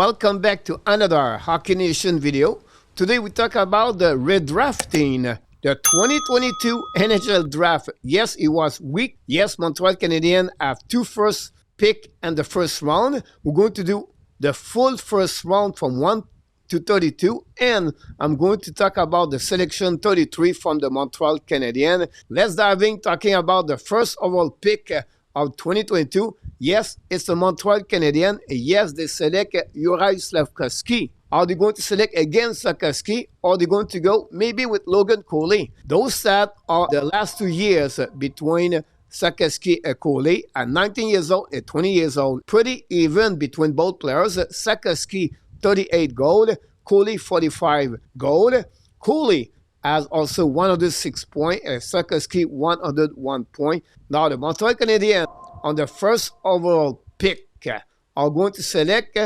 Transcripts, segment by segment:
Welcome back to another Hockey Nation video. Today we talk about the redrafting, the 2022 NHL Draft. Yes, it was weak. Yes, Montreal Canadiens have 2 first pick in the first round. We're going to do the full first round from 1 to 32, and I'm going to talk about the selection 33 from the Montreal Canadiens. Let's dive in talking about the first overall pick of 2022. Yes, it's the Montreal Canadiens. Yes, they select Juraj Slafkovsky. Are they going to select against Slafkovsky, or are they going to go maybe with Logan Cooley? Those stats are the last 2 years between Slafkovsky and Cooley at 19 years old and 20 years old. Pretty even between both players. Slafkovsky 38 goals, Cooley 45 goals. Cooley has also 106 points and Slafkovsky 101 points. Now the Montreal Canadiens on the first overall pick are going to select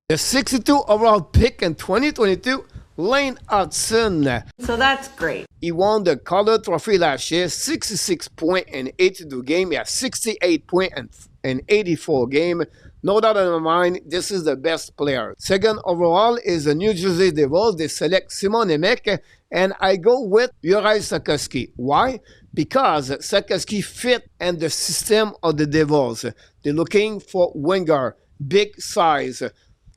the 62 overall pick in 2022, Lane Hudson. So that's great. He won the Calder Trophy last year, 66 points in 82 games. He has 68 points in 84 games. No doubt in my mind, this is the best player. Second overall is the New Jersey Devils. They select Simon Nemec, and I go with Juraj Slafkovsky. Why? Because Slafkovsky fit in the system of the Devils. They're looking for winger, big size,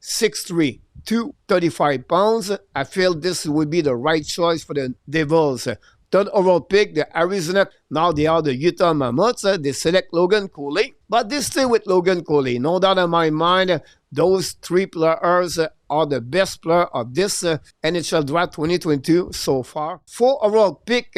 6'3", 235 pounds. I feel this would be the right choice for the Devils. Third overall pick, the Arizona, now they are the Utah Mammoths. They select Logan Cooley, but they stay with Logan Cooley. No doubt in my mind, those 3 players are the best player of this NHL Draft 2022 so far. 4th overall pick,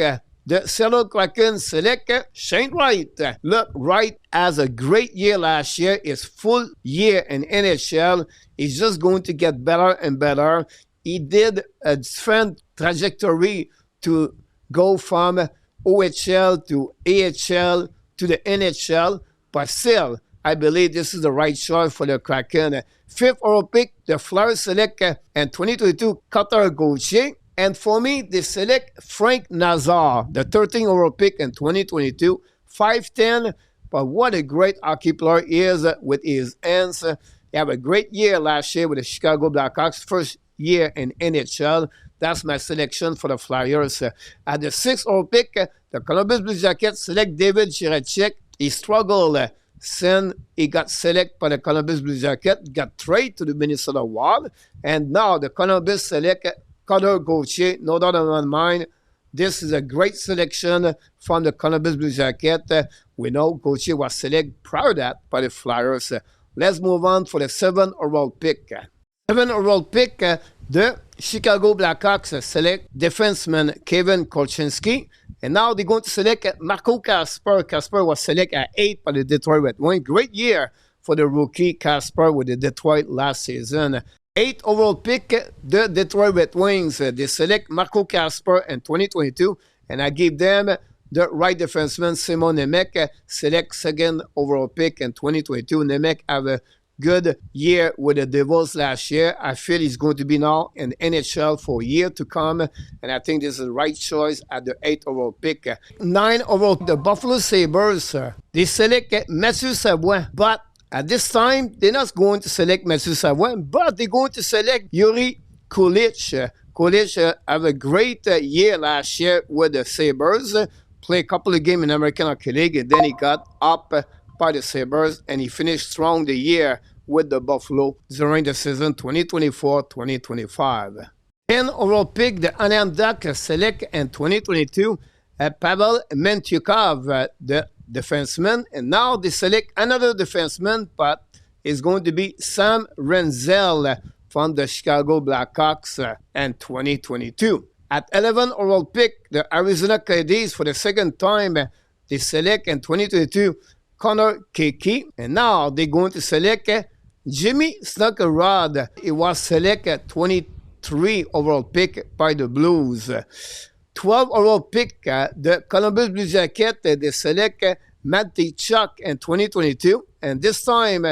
the Seattle Kraken select Shane Wright. Look, Wright has a great year last year. His full year in NHL is just going to get better and better. He did a different trajectory to go from OHL to AHL to the NHL, but still, I believe this is the right choice for the Kraken. 5th overall pick, the Flyers select in 2022 Cutter Gauthier. And for me, they select Frank Nazar, the 13th overall pick in 2022, 5'10", but what a great hockey player he is with his hands. He had a great year last year with the Chicago Blackhawks, first year in NHL. That's my selection for the Flyers. At the 6th overall pick, the Columbus Blue Jackets select David Jiricek. He struggled since he got selected by the Columbus Blue Jackets, got traded to the Minnesota Wild, and now the Columbus select Cutter Gauthier. No doubt in my mind, this is a great selection from the Columbus Blue Jackets. We know Gauthier was selected prior to that by the Flyers. Let's move on for the 7th overall pick. 7th overall pick, the Chicago Blackhawks select defenseman Kevin Kolchinski. And now they're going to select Marco Kasper. Kasper was selected at 8 by the Detroit Red Wings. Great year for the rookie Kasper with the Detroit last season. 8th overall pick, the Detroit Red Wings. They select Marco Kasper in 2022. And I give them the right defenseman Simon Nemec. Select 2nd overall pick in 2022. Nemec have a good year with the Devils last year. I feel he's going to be now in NHL for a year to come, and I think this is the right choice at the 8th overall pick. 9th overall, the Buffalo Sabres. They select Mathieu Savoie, but at this time, they're not going to select Mathieu Savoie, but they're going to select Yuri Kulich. Kulich have a great year last year with the Sabres. Played a couple of games in American Hockey League, and then he got up by the Sabres, and he finished strong the year with the Buffalo during the season 2024-2025. 10th overall pick, the Anaheim Ducks select in 2022 Pavel Mentyukov, the defenseman, and now they select another defenseman, but it's going to be Sam Renzel from the Chicago Blackhawks in 2022. At 11th overall pick, the Arizona Coyotes for the second time, they select in 2022 Connor Keke, and now they're going to select Jimmy Snuggerud. He was selected 23 overall pick by the Blues. 12 overall pick, the Columbus Blue Jackets, they select Matt Tkachuk in 2022, and this time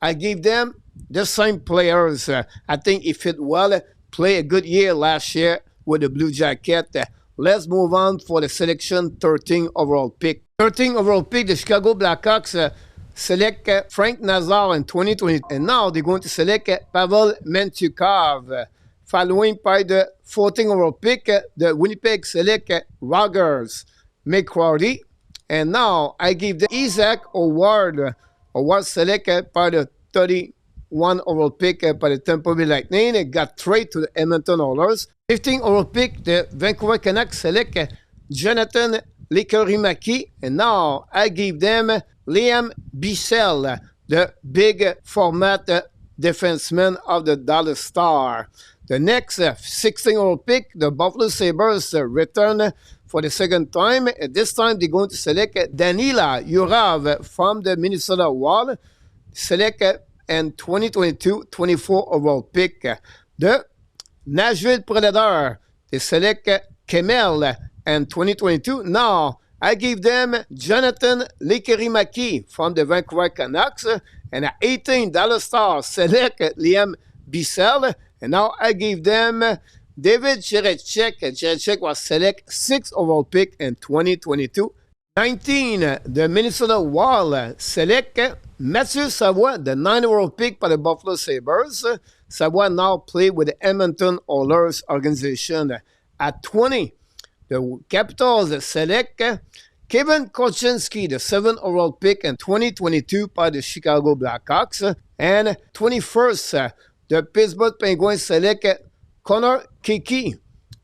I give them the same players. I think he fit well, play a good year last year with the Blue Jackets. Let's move on for the selection 13 overall pick. 13 overall pick, the Chicago Blackhawks select Frank Nazar in 2020. And now they're going to select Pavel Menchikov. Following by the 14th overall pick, the Winnipeg select Rogers McCarty. And now I give the Isaac Howard. Howard selected by the 31 overall pick by the Tampa Bay Lightning. It got traded to the Edmonton Oilers. 15th overall pick, the Vancouver Canucks select Jonathan Lekerimaki. And now I give them Liam Bichsel, the big format defenseman of the Dallas Star. The next 16th overall pick, the Buffalo Sabres return for the second time. This time they're going to select Danila Yurav from the Minnesota Wild. Select in 2022 24 overall pick. The Nashville Predator, they select Kemel in 2022. Now I give them Jonathan Lekerimaki from the Vancouver Canucks. And at 18, Dallas Stars select Liam Bichsel. And now I give them David Jiricek. Jiricek was select 6th overall pick in 2022. 19, the Minnesota Wild select Mathieu Savoie, the 9th overall pick by the Buffalo Sabres. Savoie now play with the Edmonton Oilers organization. At 20, the Capitals select Kevin Korchinski, the 7th overall pick in 2022 by the Chicago Blackhawks. And 21st, the Pittsburgh Penguins select Connor Kiki,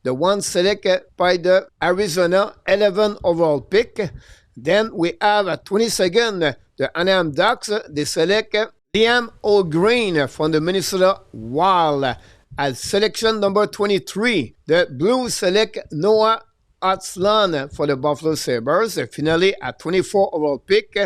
the one selected by the Arizona 11th overall pick. Then we have at 22nd, the Anaheim Ducks. They select Liam O'Green from the Minnesota Wild. At selection number 23, the Blues select Noah Atzlan for the Buffalo Sabres. Finally, at 24 overall pick,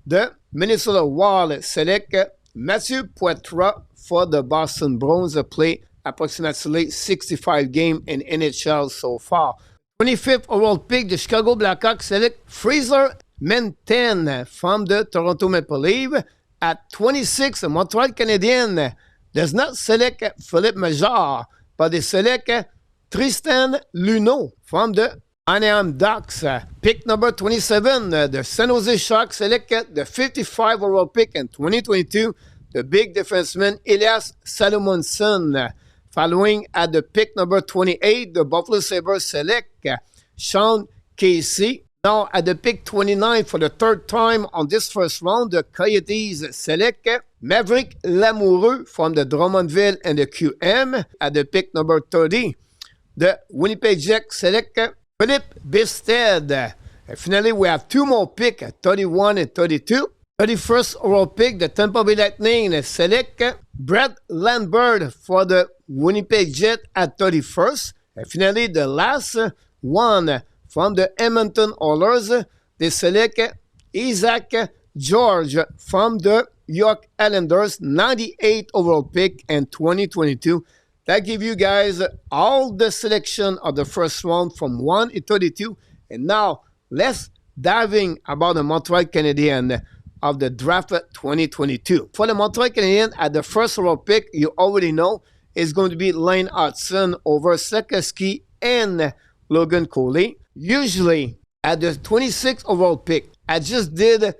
the Minnesota Wild select Mathieu Poitras for the Boston Bruins. Play approximately 65 games in NHL so far. 25th overall pick, the Chicago Blackhawks select Fraser Minten from the Toronto Maple Leafs. At 26, the Montreal Canadiens does not select Philippe Major, but they select Tristan Luneau from the Anaheim Ducks. Pick number 27, the San Jose Sharks select the 55 overall pick in 2022, the big defenseman Elias Salomonsson. Following at the pick number 28, the Buffalo Sabres select Sean Casey. Now at the pick 29 for the third time on this first round, the Coyotes select Maverick Lamoureux from the Drummondville and the QM. At the pick number 30, the Winnipeg Jets select Philippe Bisted. Finally, we have two more picks, 31 and 32. 31st overall pick, the Tampa Bay Lightning select Brett Lambert for the Winnipeg Jets at 31st. And finally, the last one from the Edmonton Oilers, they select Isaac George from the York Islanders, 98th overall pick in 2022. That gives you guys all the selection of the first round from 1 to 32. And now, let's dive in about the Montreal Canadiens of the draft 2022. For the Montreal Canadiens, at the first overall pick, you already know it's going to be Lane Hudson over Sikorsky and Logan Cooley. Usually, at the 26th overall pick, I just did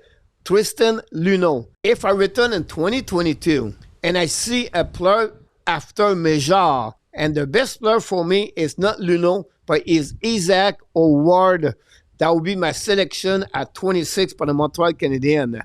Tristan Luneau. If I return in 2022 and I see a player after Major, and the best player for me is not Luneau, but is Isaac Howard, that will be my selection at 26 for the Montreal Canadiens.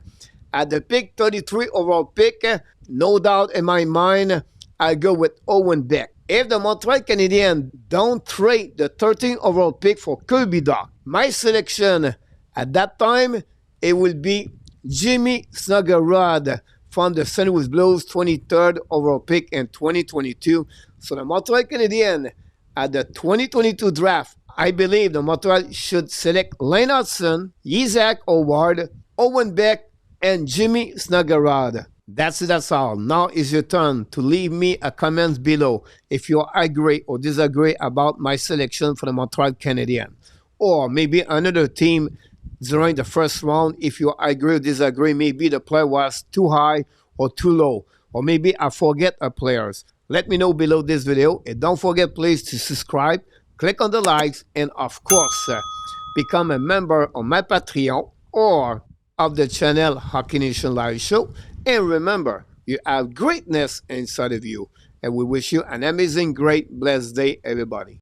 At the pick 33 overall pick, no doubt in my mind, I go with Owen Beck. If the Montreal Canadiens don't trade the 13th overall pick for Kirby Dach, my selection at that time, it will be Jimmy Snuggerud from the St. Louis Blues, 23rd overall pick in 2022. So the Montreal Canadiens at the 2022 draft, I believe the Montreal should select Lane Hudson, Isaac Howard, Owen Beck, and Jimmy Snuggerud. That's all. Now is your turn to leave me a comment below if you agree or disagree about my selection for the Montreal Canadiens. Or maybe another team during the first round, if you agree or disagree, maybe the player was too high or too low. Or maybe I forget a players. Let me know below this video. And don't forget, please, to subscribe, click on the likes, and of course, become a member on my Patreon or of the channel Hockey Nation Live Show. And remember, you have greatness inside of you. And we wish you an amazing, great, blessed day, everybody.